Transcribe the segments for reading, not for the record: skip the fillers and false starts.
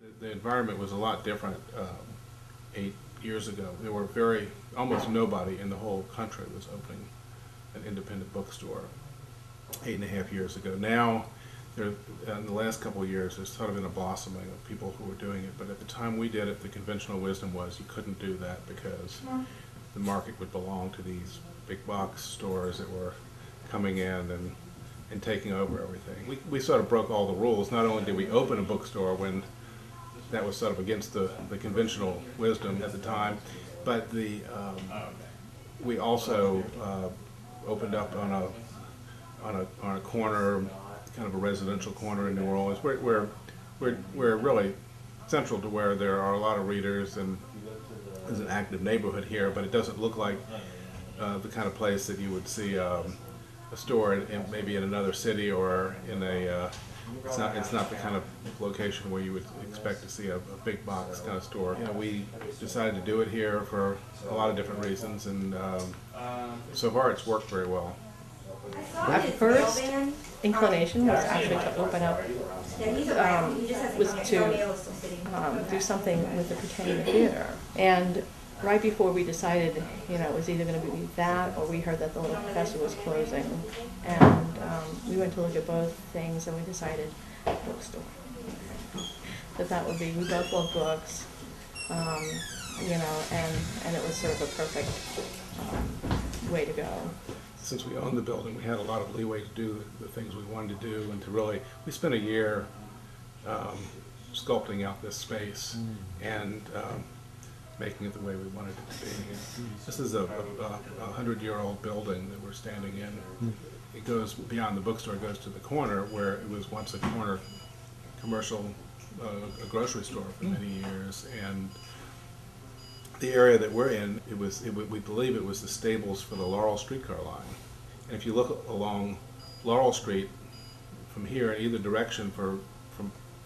The environment was a lot different 8 years ago. There were almost nobody in the whole country was opening an independent bookstore 8.5 years ago. Now, in the last couple of years, there's sort of been a blossoming of people who were doing it. But at the time we did it, the conventional wisdom was you couldn't do that because the market would belong to these big box stores that were coming in and taking over everything. We sort of broke all the rules. Not only did we open a bookstore when that was sort of against the conventional wisdom at the time, but we also opened up on a corner, kind of a residential corner in New Orleans. We're really central to where there are a lot of readers, and there's an active neighborhood here, but it doesn't look like the kind of place that you would see a store maybe in another city or in a it's not the kind of location where you would expect to see a big box kind of store. You know, we decided to do it here for a lot of different reasons, and so far it's worked very well. Our first inclination was actually to open up, was to do something with the Pretending Theater. And right before we decided, it was either going to be that or we heard that the Little Professor was closing. And we went to look at both things and we decided bookstore. That would be, we both love books, and it was sort of a perfect way to go. Since we owned the building, we had a lot of leeway to do the things we wanted to do, and we spent a year sculpting out this space and making it the way we wanted it to be. This is a 100-year-old building that we're standing in. It goes beyond the bookstore, it goes to the corner where it was once a corner commercial, a grocery store for many years, and the area that we're in, we believe it was the stables for the Laurel streetcar line. And if you look along Laurel Street from here in either direction for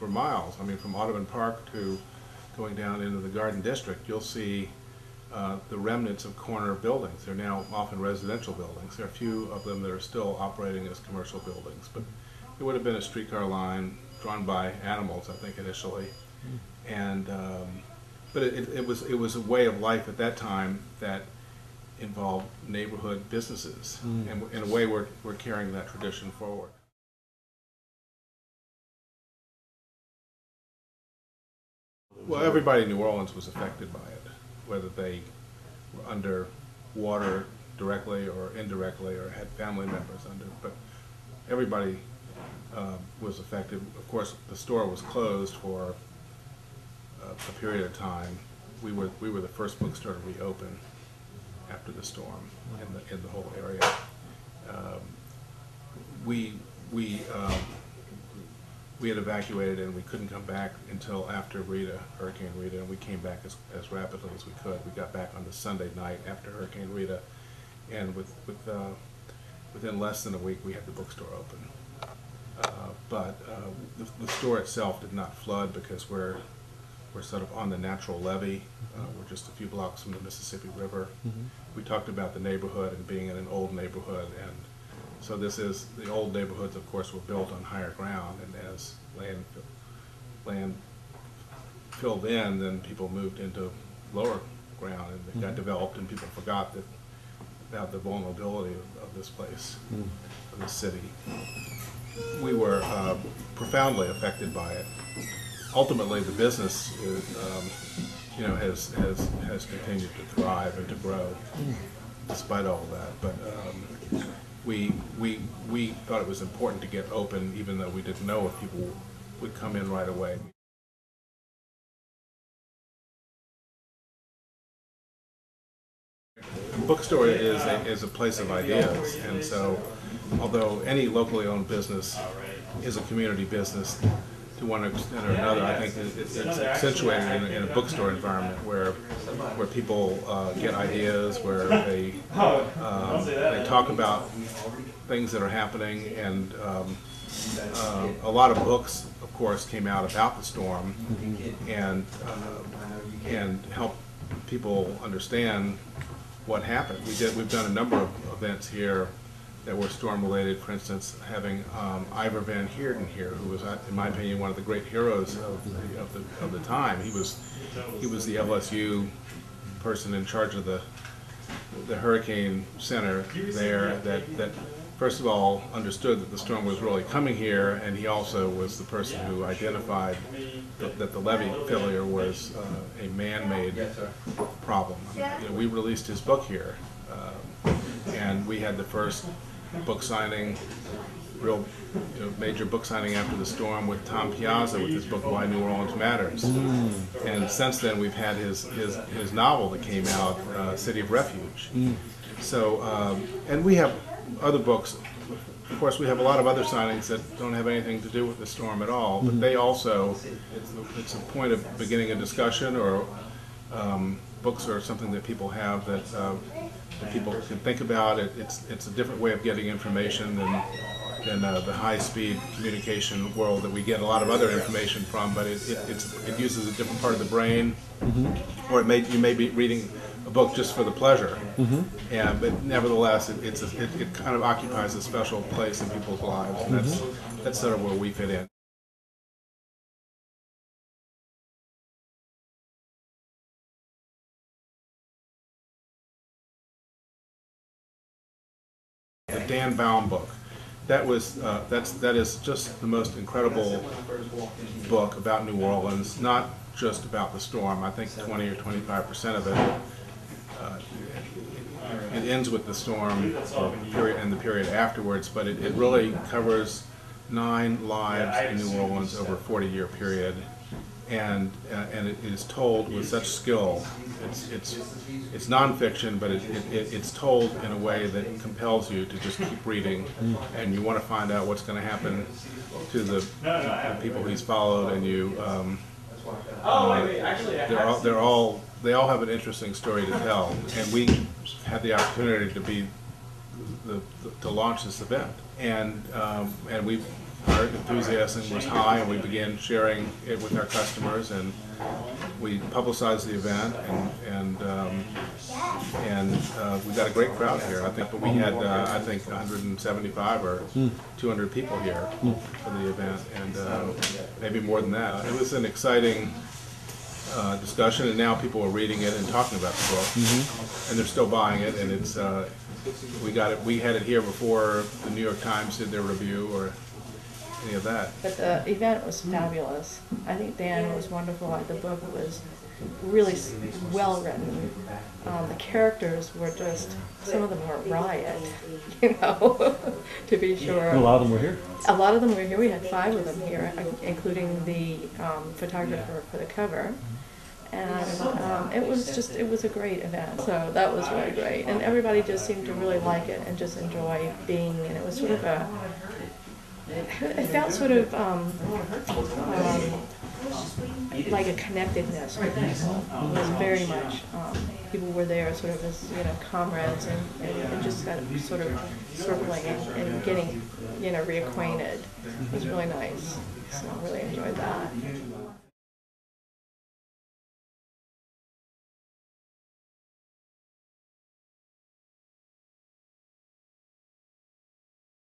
miles, I mean from Audubon Park to going down into the Garden District, you'll see the remnants of corner buildings. They're now often residential buildings. There are a few of them that are still operating as commercial buildings, but it would have been a streetcar line drawn by animals, I think, initially. And but it was a way of life at that time that involved neighborhood businesses, and in a way we're carrying that tradition forward. Well, everybody in New Orleans was affected by it, whether they were under water directly or indirectly or had family members under, but everybody was affected. Of course, the store was closed for a period of time. We were the first bookstore to reopen after the storm in the whole area. We had evacuated and we couldn't come back until after Hurricane Rita, and we came back as rapidly as we could. We got back on the Sunday night after Hurricane Rita, and within less than a week we had the bookstore open. But the store itself did not flood because we're sort of on the natural levee. We're just a few blocks from the Mississippi River. We talked about the neighborhood and being in an old neighborhood, and so the old neighborhoods, of course, were built on higher ground, and as land filled in, then people moved into lower ground, and it got developed, and people forgot about the vulnerability of this place, of this city. We were profoundly affected by it. Ultimately, the business has continued to thrive and to grow despite all of that. But we thought it was important to get open, even though we didn't know if people would come in right away. A bookstore is a place of ideas, and so although any locally owned business is a community business, to one extent or another, I think it's accentuated in a bookstore environment where people get ideas, where they talk about things that are happening, and a lot of books, of course, came out about the storm and help people understand what happened. We've done a number of events here that were storm related. For instance, having Ivor Van Heerden here, who was, in my opinion, one of the great heroes of the time. He was the LSU person in charge of the hurricane center there that first of all understood that the storm was really coming here, and he also was the person who identified that the levee failure was a man-made problem. We released his book here, and we had the first book signing, real major book signing after the storm with Tom Piazza with his book Why New Orleans Matters. And since then we've had his novel that came out, City of Refuge. So, and we have other books. Of course, we have a lot of other signings that don't have anything to do with the storm at all, but they also, it's a point of beginning a discussion, or books are something that people have that people can think about. It's a different way of getting information than the high-speed communication world that we get a lot of other information from, but it uses a different part of the brain, or you may be reading a book just for the pleasure, but nevertheless it kind of occupies a special place in people's lives, and that's sort of where we fit in. The Dan Baum book. That is just the most incredible book about New Orleans, not just about the storm. I think 20 or 25% of it. It ends with the storm and the period afterwards, but it really covers 9 lives in New Orleans over a 40-year period, and it is told with such skill. It's nonfiction, but it's told in a way that compels you to just keep reading, and you want to find out what's going to happen to the people he's followed, and they all have an interesting story to tell, and we had the opportunity to be to launch this event, and our enthusiasm was high, and we began sharing it with our customers, and we publicized the event, and we got a great crowd here. I think, but we had I think 175 or 200 people here for the event, and maybe more than that. It was an exciting discussion, and now people are reading it and talking about the book, and they're still buying it, and it's we had it here before the New York Times did their review or any of that. But the event was fabulous. I think Dan was wonderful. The book was really well written. The characters were just, some of them were a riot, to be sure. A lot of them were here? A lot of them were here. We had 5 of them here, including the photographer for the cover. And it was a great event. So that was really great. And everybody just seemed to really like it and just enjoy being, and it was sort of it felt sort of like a connectedness with people. It was very much, people were there sort of as, comrades, and just kind of sort of circling and getting, reacquainted. It was really nice. So I really enjoyed that.